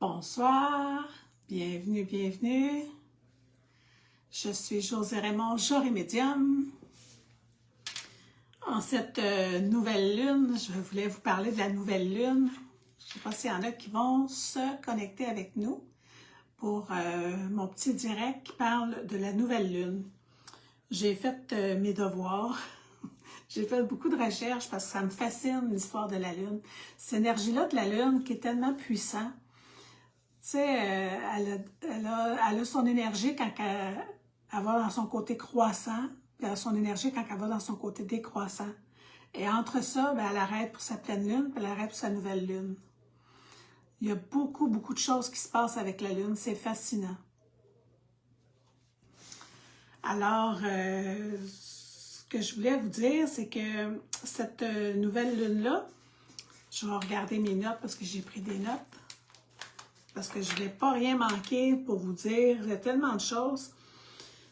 Bonsoir, bienvenue, bienvenue. Je suis Josée Raymond, Jory Médium. En cette nouvelle lune, je voulais vous parler de la nouvelle lune. Je ne sais pas s'il y en a qui vont se connecter avec nous pour mon petit direct qui parle de la nouvelle lune. J'ai fait mes devoirs. J'ai fait beaucoup de recherches parce que ça me fascine l'histoire de la lune. Cette énergie-là de la lune qui est tellement puissante. Tu sais, elle a son énergie quand elle va dans son côté croissant, puis elle a son énergie quand elle va dans son côté décroissant. Et entre ça, ben, elle arrête pour sa pleine lune, puis elle arrête pour sa nouvelle lune. Il y a beaucoup, beaucoup de choses qui se passent avec la lune. C'est fascinant. Alors, ce que je voulais vous dire, c'est que cette nouvelle lune-là, je vais regarder mes notes parce que j'ai pris des notes. Parce que je ne vais pas rien manquer pour vous dire. Il y a tellement de choses.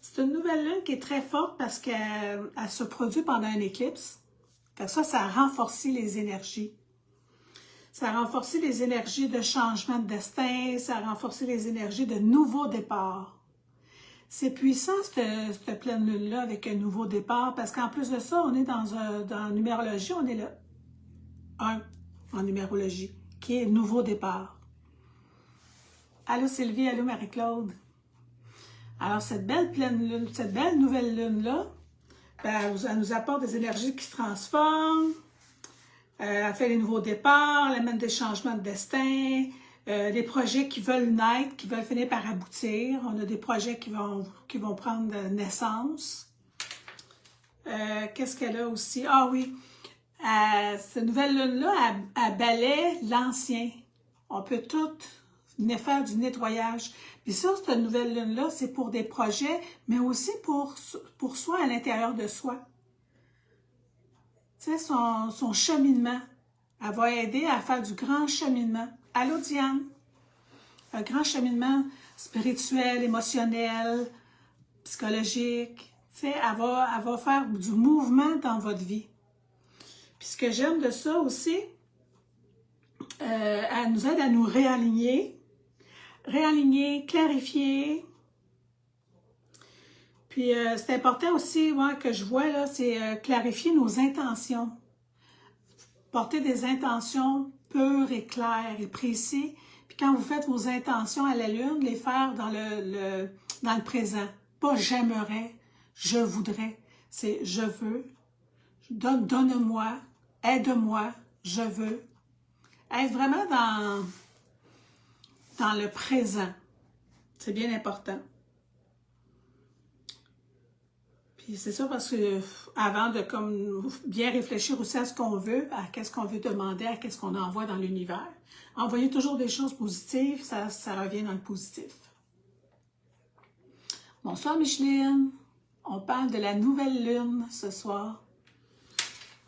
C'est une nouvelle lune qui est très forte parce qu'elle se produit pendant un éclipse. Ça a renforcé les énergies. Ça a renforcé les énergies de changement de destin. Ça a renforcé les énergies de nouveau départ. C'est puissant, cette pleine lune-là, avec un nouveau départ. Parce qu'en plus de ça, on est dans la numérologie, on est le 1 en numérologie, qui est nouveau départ. Allô Sylvie, allô Marie-Claude. Alors cette belle pleine lune, cette belle nouvelle lune-là, ben, elle nous apporte des énergies qui se transforment, elle fait les nouveaux départs, elle amène des changements de destin, des projets qui veulent naître, qui veulent finir par aboutir. On a des projets qui vont prendre naissance. Qu'est-ce qu'elle a aussi? Ah oui, cette nouvelle lune-là, elle balaie l'ancien. On peut tout venir faire du nettoyage. Puis ça, cette nouvelle lune-là, c'est pour des projets, mais aussi pour soi, à l'intérieur de soi. Tu sais, son cheminement. Elle va aider à faire du grand cheminement. Allô, Diane? Un grand cheminement spirituel, émotionnel, psychologique. Tu sais, elle va faire du mouvement dans votre vie. Puis ce que j'aime de ça aussi, elle nous aide à nous réaligner, clarifier. Puis c'est important aussi que je vois là, c'est clarifier nos intentions. Porter des intentions pures et claires et précises. Puis quand vous faites vos intentions à la lune, les faire dans le présent. Pas j'aimerais, je voudrais. C'est je veux, donne-moi, aide-moi, je veux. Être vraiment dans le présent. C'est bien important. Puis c'est ça parce que avant de bien réfléchir aussi à ce qu'on veut, à qu'est-ce qu'on veut demander, à qu'est-ce qu'on envoie dans l'univers, envoyer toujours des choses positives, ça revient dans le positif. Bonsoir Micheline, on parle de la nouvelle lune ce soir.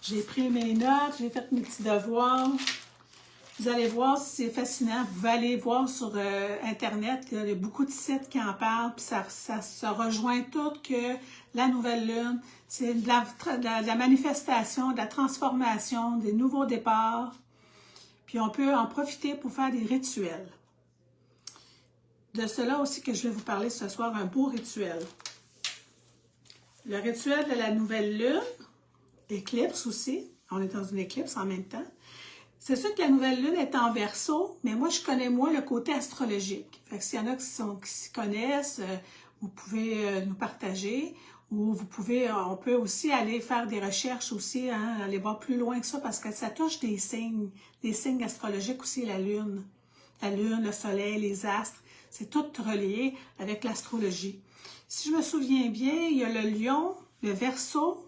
J'ai pris mes notes, j'ai fait mes petits devoirs. Vous allez voir si c'est fascinant. Vous pouvez aller voir sur Internet, il y a beaucoup de sites qui en parlent, puis ça se rejoint tout que la nouvelle lune, c'est de la manifestation, de la transformation, des nouveaux départs. Puis on peut en profiter pour faire des rituels. De cela aussi que je vais vous parler ce soir, un beau rituel. Le rituel de la nouvelle lune, éclipse aussi, on est dans une éclipse en même temps. C'est sûr que la nouvelle lune est en Verseau, mais moi, je connais moins le côté astrologique. Fait que s'il y en a qui s'y connaissent, vous pouvez nous partager. Ou on peut aussi aller faire des recherches aussi, aller voir plus loin que ça, parce que ça touche des signes astrologiques aussi, la lune. La lune, le soleil, les astres, c'est tout relié avec l'astrologie. Si je me souviens bien, il y a le lion, le Verseau,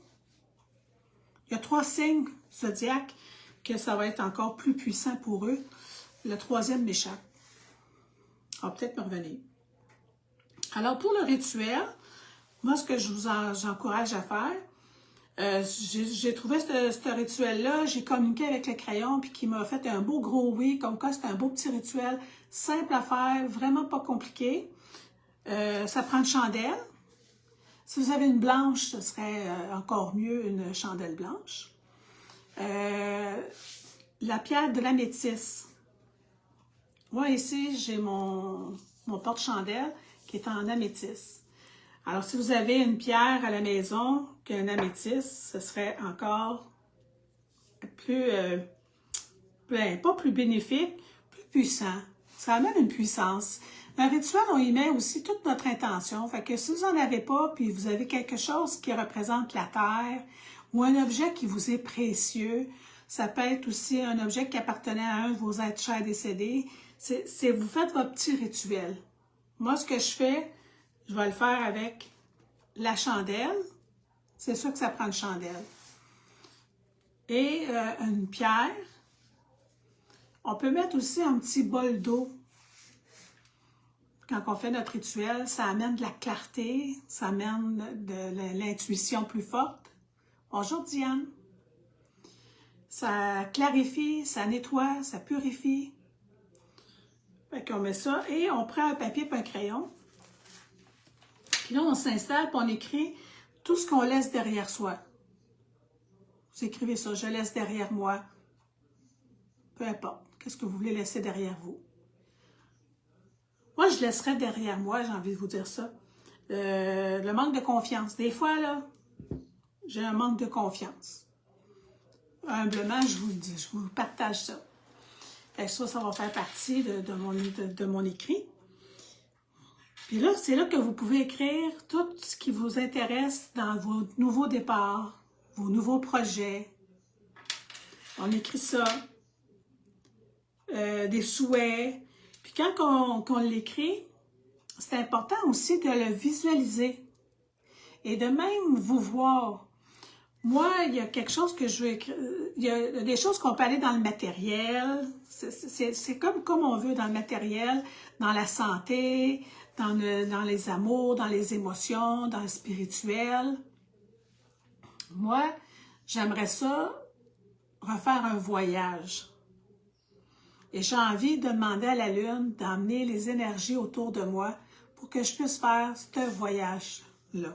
il y a 3 signes zodiaques, que ça va être encore plus puissant pour eux. Le 3e m'échappe. On va peut-être me revenir. Alors, pour le rituel, moi, ce que j'encourage à faire, j'ai trouvé ce rituel-là, j'ai communiqué avec le crayon, puis qui m'a fait un beau gros oui, comme quoi c'est un beau petit rituel, simple à faire, vraiment pas compliqué. Ça prend une chandelle. Si vous avez une blanche, ce serait encore mieux une chandelle blanche. La pierre de l'améthyste. Moi, ici, j'ai mon porte-chandelle qui est en améthyste. Alors, si vous avez une pierre à la maison qu'un améthyste, ce serait encore plus, pas plus bénéfique, plus puissant. Ça amène une puissance. Un rituel, on y met aussi toute notre intention. Fait que si vous n'en avez pas, puis vous avez quelque chose qui représente la terre ou un objet qui vous est précieux, ça peut être aussi un objet qui appartenait à un de vos êtres chers décédés. Vous faites votre petit rituel. Moi, ce que je fais, je vais le faire avec la chandelle. C'est sûr que ça prend une chandelle. Et une pierre. On peut mettre aussi un petit bol d'eau. Quand on fait notre rituel, ça amène de la clarté, ça amène de l'intuition plus forte. Bonjour Diane. Ça clarifie, ça nettoie, ça purifie. Fait qu'on met ça et on prend un papier et un crayon. Puis là, on s'installe et on écrit tout ce qu'on laisse derrière soi. Vous écrivez ça, je laisse derrière moi. Peu importe, qu'est-ce que vous voulez laisser derrière vous. Moi, je laisserais derrière moi, j'ai envie de vous dire ça, le manque de confiance. Des fois, là, j'ai un manque de confiance. Humblement, je vous le dis, je vous partage ça. Fait que ça va faire partie de mon écrit. Puis là, c'est là que vous pouvez écrire tout ce qui vous intéresse dans vos nouveaux départs, vos nouveaux projets. On écrit ça, des souhaits. Puis quand on l'écrit, c'est important aussi de le visualiser et de même vous voir. Moi, il y a quelque chose que je veux écrire. Il y a des choses qu'on peut aller dans le matériel. C'est comme on veut dans le matériel, dans la santé, dans les amours, dans les émotions, dans le spirituel. Moi, j'aimerais ça refaire un voyage. Et j'ai envie de demander à la Lune d'emmener les énergies autour de moi pour que je puisse faire ce voyage-là.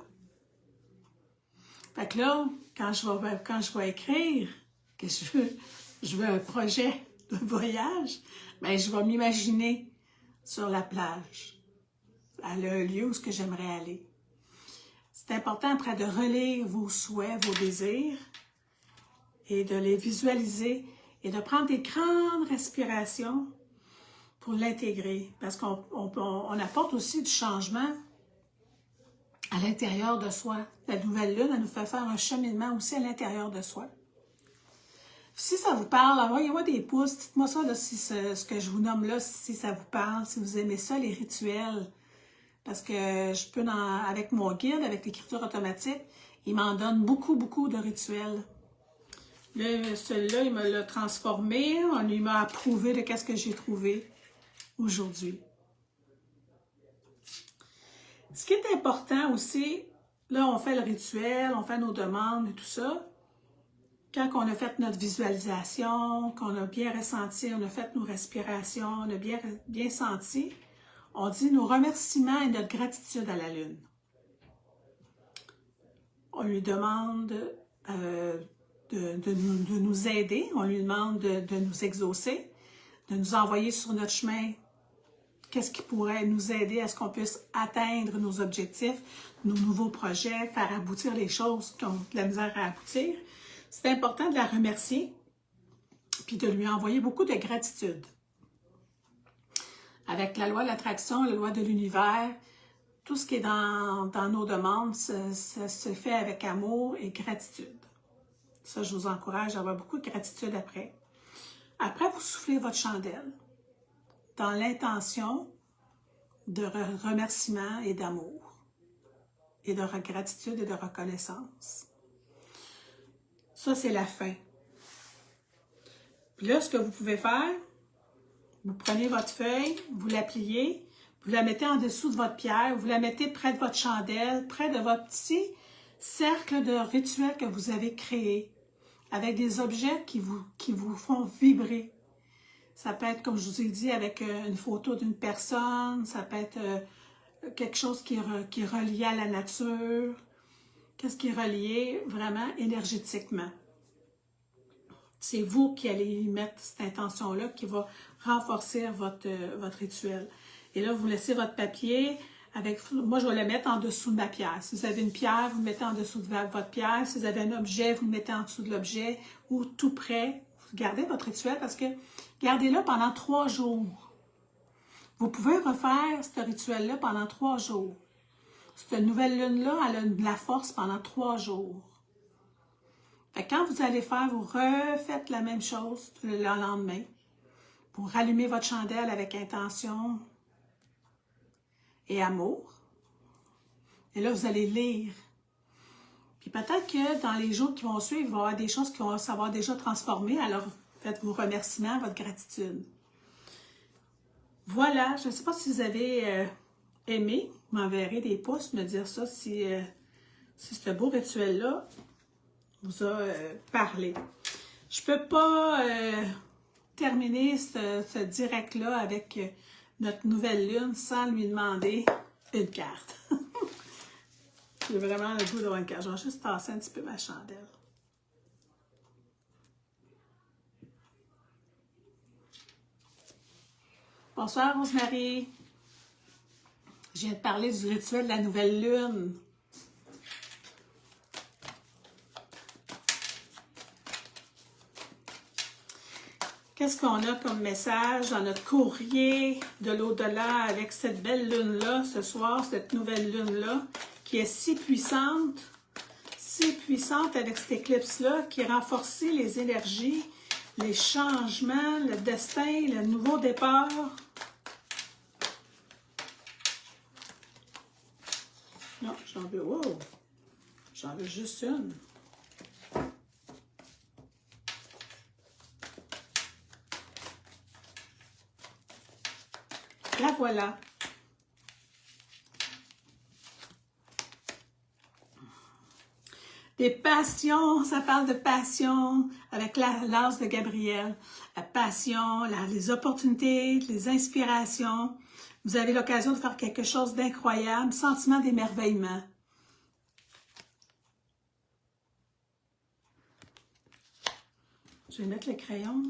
Fait que là, quand je vais écrire que je veux un projet de voyage, bien, je vais m'imaginer sur la plage, à un lieu où j'aimerais aller. C'est important après de relire vos souhaits, vos désirs, et de les visualiser, et de prendre des grandes respirations pour l'intégrer, parce qu'on apporte aussi du changement à l'intérieur de soi. La nouvelle lune, elle nous fait faire un cheminement aussi à l'intérieur de soi. Si ça vous parle, envoyez-moi des pouces, dites-moi ça, là, si ce que je vous nomme là, si ça vous parle, si vous aimez ça, les rituels. Parce que je peux, avec mon guide, avec l'écriture automatique, il m'en donne beaucoup, beaucoup de rituels. Là, celui-là, il me l'a transformé, il m'a approuvé de ce que j'ai trouvé aujourd'hui. Ce qui est important aussi, là, on fait le rituel, on fait nos demandes et tout ça. Quand on a fait notre visualisation, qu'on a bien ressenti, on a fait nos respirations, on a bien senti, on dit nos remerciements et notre gratitude à la Lune. On lui demande de nous aider, on lui demande de nous exaucer, de nous envoyer sur notre chemin. Qu'est-ce qui pourrait nous aider à ce qu'on puisse atteindre nos objectifs, nos nouveaux projets, faire aboutir les choses qui ont de la misère à aboutir. C'est important de la remercier, puis de lui envoyer beaucoup de gratitude. Avec la loi de l'attraction, la loi de l'univers, tout ce qui est dans nos demandes, ça se fait avec amour et gratitude. Ça, je vous encourage à avoir beaucoup de gratitude après. Après, vous soufflez votre chandelle dans l'intention de remerciement et d'amour, et de gratitude et de reconnaissance. Ça, c'est la fin. Puis là, ce que vous pouvez faire, vous prenez votre feuille, vous la pliez, vous la mettez en dessous de votre pierre, vous la mettez près de votre chandelle, près de votre petit cercle de rituel que vous avez créé, avec des objets qui vous font vibrer. Ça peut être, comme je vous ai dit, avec une photo d'une personne, ça peut être quelque chose qui est relié à la nature, qu'est-ce qui est relié vraiment énergétiquement. C'est vous qui allez y mettre cette intention-là qui va renforcer votre rituel. Et là, vous laissez votre papier avec... Moi, je vais le mettre en dessous de ma pierre. Si vous avez une pierre, vous le mettez en dessous de votre pierre. Si vous avez un objet, vous le mettez en dessous de l'objet ou tout près. Vous gardez votre rituel parce que gardez-le pendant 3 jours. Vous pouvez refaire ce rituel-là pendant 3 jours. Cette nouvelle lune-là, elle a de la force pendant 3 jours. Fait que quand vous allez faire, vous refaites la même chose le lendemain pour rallumer votre chandelle avec intention et amour. Et là, vous allez lire. Puis peut-être que dans les jours qui vont suivre, il va y avoir des choses qui vont s'avoir déjà transformées. Alors, faites vos remerciements, votre gratitude. Voilà, je ne sais pas si vous avez aimé. Vous m'enverrez des pouces, me dire ça si ce beau rituel-là vous a parlé. Je ne peux pas terminer ce direct-là avec notre nouvelle lune sans lui demander une carte. J'ai vraiment le goût d'avoir une carte. Je vais juste tasser un petit peu ma chandelle. Bonsoir, Rosemary. Je viens de parler du rituel de la nouvelle lune. Qu'est-ce qu'on a comme message dans notre courrier de l'au-delà avec cette belle lune-là, ce soir, cette nouvelle lune-là, qui est si puissante avec cette éclipse-là, qui renforce les énergies, les changements, le destin, le nouveau départ. Non, j'en veux, wow, j'en veux juste une. La voilà. Des passions, ça parle de passion avec l'as de Gabriel. La passion, les opportunités, les inspirations. Vous avez l'occasion de faire quelque chose d'incroyable, sentiment d'émerveillement. Je vais mettre le crayon.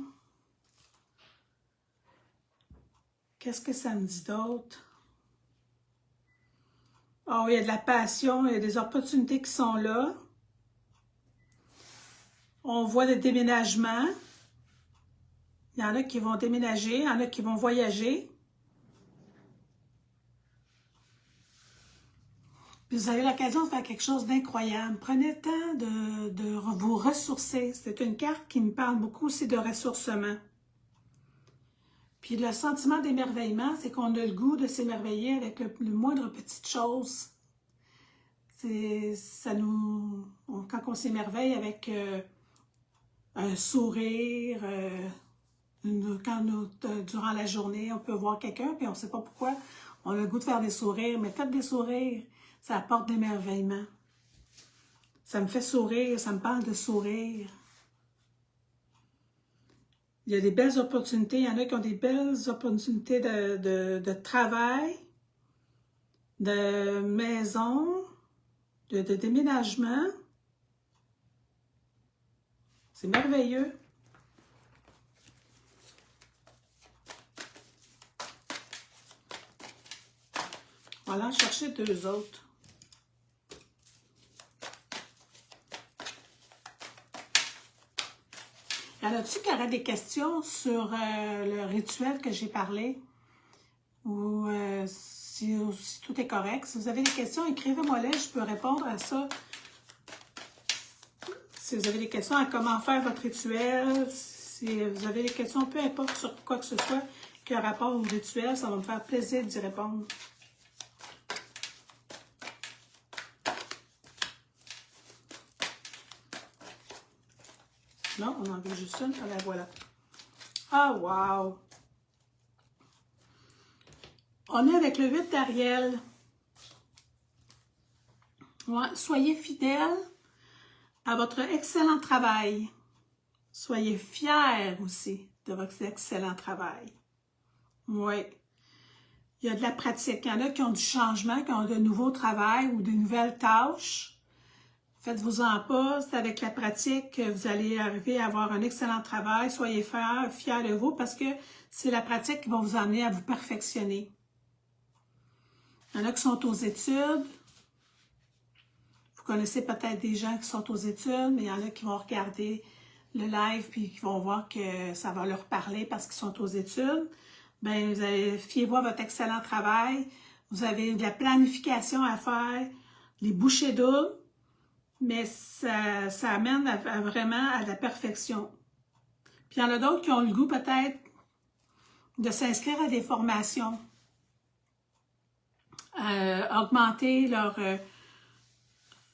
Qu'est-ce que ça me dit d'autre? Oh, il y a de la passion, il y a des opportunités qui sont là. On voit des déménagements. Il y en a qui vont déménager, il y en a qui vont voyager. Puis vous avez l'occasion de faire quelque chose d'incroyable. Prenez le temps de vous ressourcer. C'est une carte qui me parle beaucoup aussi de ressourcement. Puis le sentiment d'émerveillement, c'est qu'on a le goût de s'émerveiller avec le moindre petite chose. Quand on s'émerveille avec un sourire, durant la journée, on peut voir quelqu'un, puis on ne sait pas pourquoi, on a le goût de faire des sourires, mais faites des sourires, ça apporte d'émerveillement. Ça me fait sourire, ça me parle de sourire. Il y a des belles opportunités, il y en a qui ont des belles opportunités de travail, de maison, de déménagement. C'est merveilleux. Voilà, chercher 2 autres. Y en a-tu qui auraient des questions sur le rituel que j'ai parlé? Ou si tout est correct? Si vous avez des questions, écrivez-moi-les, je peux répondre à ça. Si vous avez des questions à comment faire votre rituel, si vous avez des questions, peu importe sur quoi que ce soit qui a rapport au rituel, ça va me faire plaisir d'y répondre. Non, on en veut juste une, la voilà. Ah, wow! On est avec le 8 d'Ariel. Ouais, soyez fidèles à votre excellent travail. Soyez fiers aussi de votre excellent travail. Oui. Il y a de la pratique. Il y en a qui ont du changement, qui ont de nouveaux travails ou de nouvelles tâches. Faites-vous-en pas, c'est avec la pratique que vous allez arriver à avoir un excellent travail. Soyez fiers de vous parce que c'est la pratique qui va vous amener à vous perfectionner. Il y en a qui sont aux études. Vous connaissez peut-être des gens qui sont aux études, mais il y en a qui vont regarder le live puis qui vont voir que ça va leur parler parce qu'ils sont aux études. Bien, vous allez fiez-vous à votre excellent travail. Vous avez de la planification à faire, les bouchées doubles, mais ça amène vraiment à la perfection. Puis il y en a d'autres qui ont le goût peut-être de s'inscrire à des formations, augmenter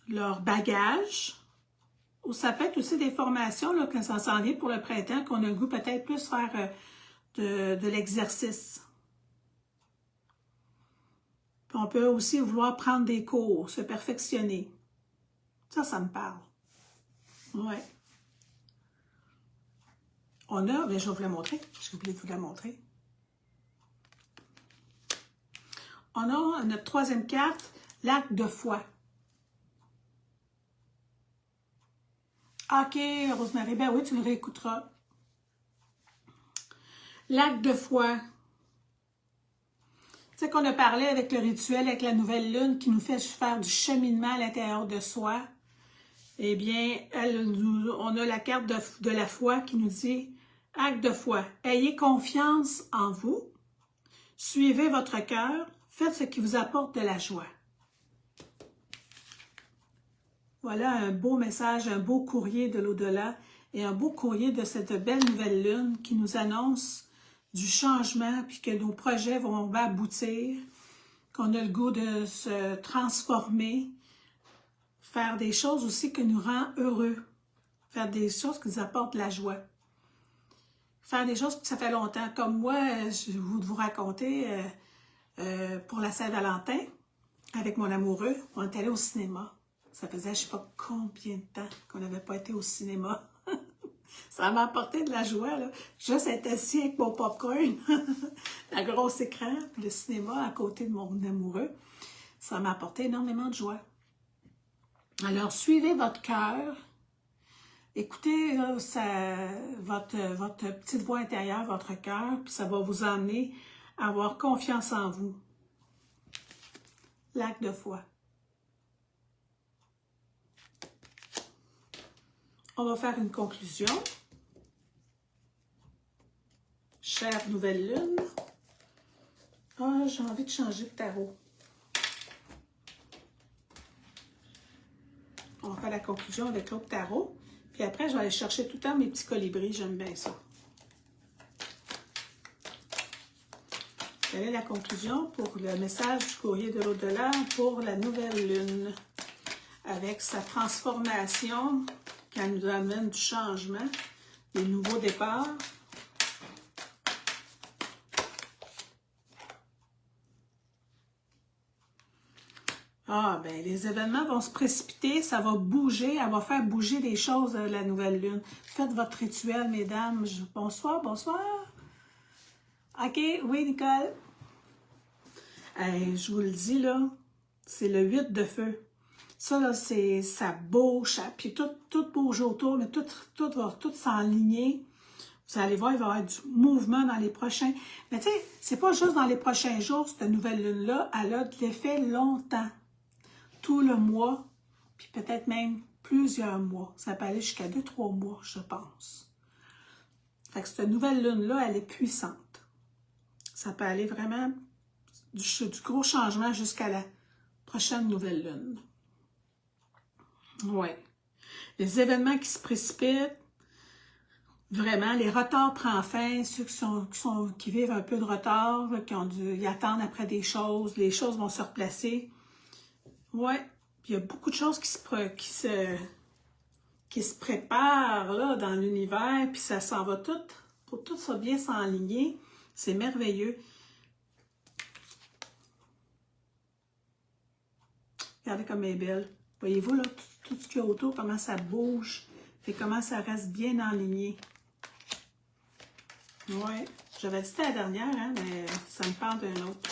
leur bagage. Ou ça peut être aussi des formations, là, quand ça s'en vient pour le printemps, qu'on a le goût peut-être plus faire de l'exercice. Puis on peut aussi vouloir prendre des cours, se perfectionner. Ça me parle. Ouais. On a, bien, je vais vous la montrer. J'ai oublié de vous la montrer. On a notre troisième carte, l'acte de foi. OK, Rosemary, ben oui, tu le réécouteras. L'acte de foi. Tu sais qu'on a parlé avec le rituel, avec la nouvelle lune qui nous fait faire du cheminement à l'intérieur de soi. Eh bien, on a la carte de la foi qui nous dit « Acte de foi, ayez confiance en vous, suivez votre cœur, faites ce qui vous apporte de la joie. » Voilà un beau message, un beau courrier de l'au-delà et un beau courrier de cette belle nouvelle lune qui nous annonce du changement puis que nos projets vont aboutir, qu'on a le goût de se transformer, faire des choses aussi qui nous rendent heureux, faire des choses qui nous apportent de la joie. Faire des choses que ça fait longtemps. Comme moi, je vais vous raconter pour la Saint-Valentin, avec mon amoureux, on est allé au cinéma. Ça faisait je ne sais pas combien de temps qu'on n'avait pas été au cinéma. Ça m'a apporté de la joie, là. Juste être assis avec mon popcorn, la grosse écran, le cinéma à côté de mon amoureux. Ça m'a apporté énormément de joie. Alors, suivez votre cœur. Écoutez là, votre petite voix intérieure, votre cœur, puis ça va vous amener à avoir confiance en vous. L'acte de foi. On va faire une conclusion. Chère nouvelle lune. Ah, j'ai envie de changer de tarot. On va faire la conclusion avec l'autre tarot. Puis après, je vais aller chercher tout le temps mes petits colibris. J'aime bien ça. Quelle est la conclusion pour le message du courrier de l'au-delà pour la nouvelle lune? Avec sa transformation, qui nous amène du changement, des nouveaux départs. Ah, ben les événements vont se précipiter, ça va bouger, elle va faire bouger les choses, la nouvelle lune. Faites votre rituel, mesdames. Bonsoir, bonsoir. OK, oui, Nicole. Hey, je vous le dis, là, c'est le 8 de feu. Ça, là, ça bouge, puis tout bouge autour, mais tout va s'enligner. Vous allez voir, il va y avoir du mouvement dans les prochains... Mais tu sais, c'est pas juste dans les prochains jours, cette nouvelle lune-là, elle a de l'effet longtemps. Tout le mois, puis peut-être même plusieurs mois. Ça peut aller jusqu'à 2-3 mois, je pense. Fait que cette nouvelle lune-là, elle est puissante. Ça peut aller vraiment du gros changement jusqu'à la prochaine nouvelle lune. Oui. Les événements qui se précipitent, vraiment, les retards prennent fin. Ceux qui vivent un peu de retard, qui ont dû y attendre après des choses, les choses vont se replacer. Oui. Puis il y a beaucoup de choses qui se préparent là, dans l'univers, puis ça s'en va tout, pour tout ça bien s'enligner. C'est merveilleux. Regardez comme elle est belle. Voyez-vous, là, tout ce qu'il y a autour, comment ça bouge, et comment ça reste bien enligné. Oui, j'avais dit c'était la dernière, hein, mais ça me parle d'un autre.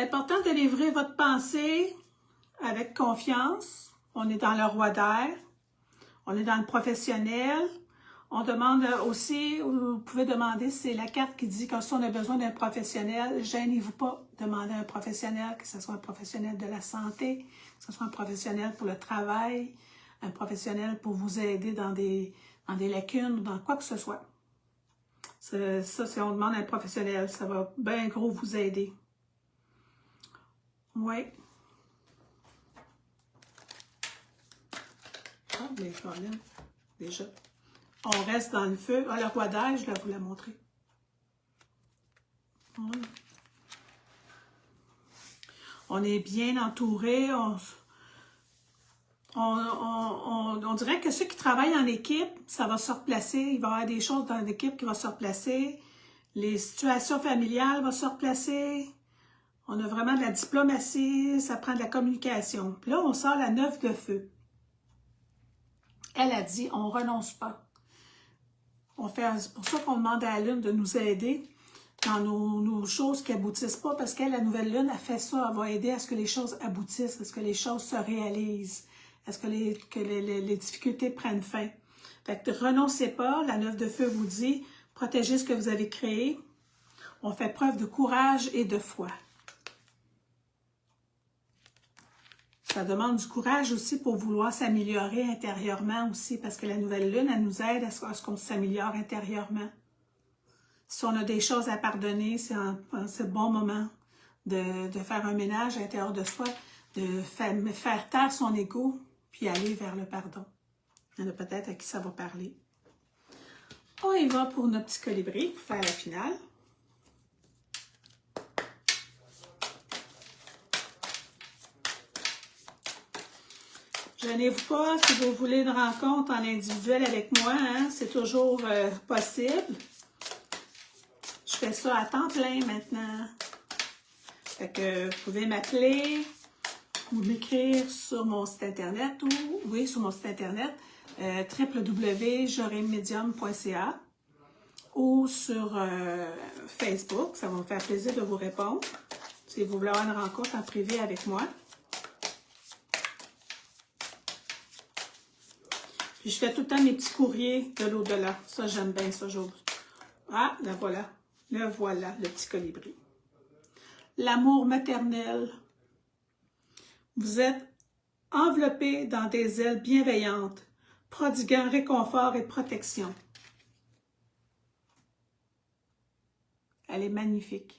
C'est important de livrer votre pensée avec confiance. On est dans le roi d'air. On est dans le professionnel. On demande aussi, vous pouvez demander, c'est la carte qui dit que si on a besoin d'un professionnel, gênez-vous pas, demandez à un professionnel, que ce soit un professionnel de la santé, que ce soit un professionnel pour le travail, un professionnel pour vous aider dans des lacunes ou dans quoi que ce soit. Ça, si on demande à un professionnel, ça va bien gros vous aider. Oui. Ah, mais Colin, déjà. On reste dans le feu. Ah, le roi d'air, je vais vous la montrer. Oui. On est bien entouré. On dirait que ceux qui travaillent en équipe, ça va se replacer. Il va y avoir des choses dans l'équipe qui vont se replacer. Les situations familiales vont se replacer. On a vraiment de la diplomatie. Ça prend de la communication. Puis là, on sort la 9 de feu. Elle a dit, on ne renonce pas. C'est pour ça qu'on demande à la Lune de nous aider dans nos choses qui n'aboutissent pas, parce qu'elle, la nouvelle Lune, a fait ça, elle va aider à ce que les choses aboutissent, à ce que les choses se réalisent, à ce que les difficultés prennent fin. Fait que renoncez pas, la 9 de feu vous dit, protégez ce que vous avez créé. On fait preuve de courage et de foi. Ça demande du courage aussi pour vouloir s'améliorer intérieurement aussi, parce que la nouvelle lune, elle nous aide à ce qu'on s'améliore intérieurement. Si on a des choses à pardonner, c'est le bon moment de faire un ménage à l'intérieur de soi, de faire taire son ego, puis aller vers le pardon. Il y en a peut-être à qui ça va parler. On y va pour notre petit colibri, pour faire la finale. Gênez-vous pas, si vous voulez une rencontre en individuel avec moi, hein, c'est toujours possible. Je fais ça à temps plein maintenant. Fait que vous pouvez m'appeler ou m'écrire sur mon site internet sur mon site internet www.joremedium.ca ou sur Facebook. Ça va me faire plaisir de vous répondre si vous voulez avoir une rencontre en privé avec moi. Puis je fais tout le temps mes petits courriers de l'au-delà. Ça, j'aime bien ça, j'ose. Ah, là voilà. Le voilà, le petit colibri. L'amour maternel. Vous êtes enveloppé dans des ailes bienveillantes, prodiguant réconfort et protection. Elle est magnifique.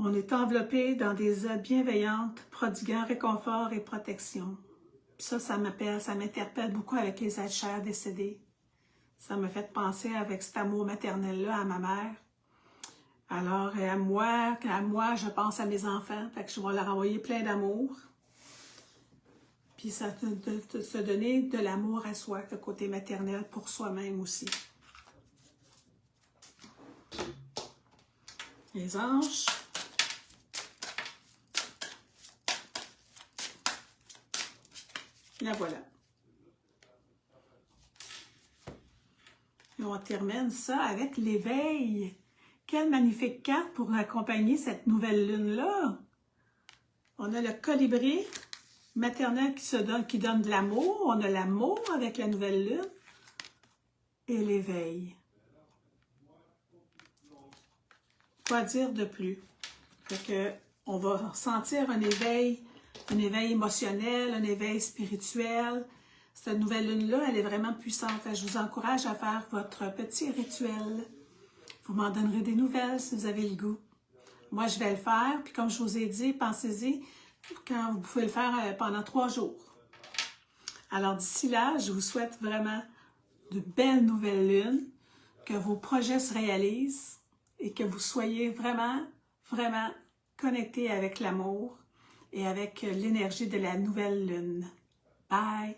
On est enveloppé dans des ailes bienveillantes, prodiguant réconfort et protection. Puis ça m'interpelle beaucoup avec les êtres chers décédés. Ça me fait penser avec cet amour maternel-là à ma mère. Alors, à moi, je pense à mes enfants, fait que je vais leur envoyer plein d'amour. Puis ça de se donner de l'amour à soi, le côté maternel pour soi-même aussi. Les anges. La voilà. Et on termine ça avec l'éveil. Quelle magnifique carte pour accompagner cette nouvelle lune-là. On a le colibri maternel qui donne de l'amour. On a l'amour avec la nouvelle lune. Et l'éveil. Quoi dire de plus? Fait que on va sentir un éveil émotionnel, un éveil spirituel. Cette nouvelle lune-là, elle est vraiment puissante. Je vous encourage à faire votre petit rituel. Vous m'en donnerez des nouvelles si vous avez le goût. Moi, je vais le faire. Puis comme je vous ai dit, pensez-y, quand vous pouvez le faire pendant 3 jours. Alors d'ici là, je vous souhaite vraiment de belles nouvelles lunes, que vos projets se réalisent et que vous soyez vraiment, vraiment connectés avec l'amour et avec l'énergie de la nouvelle lune. Bye!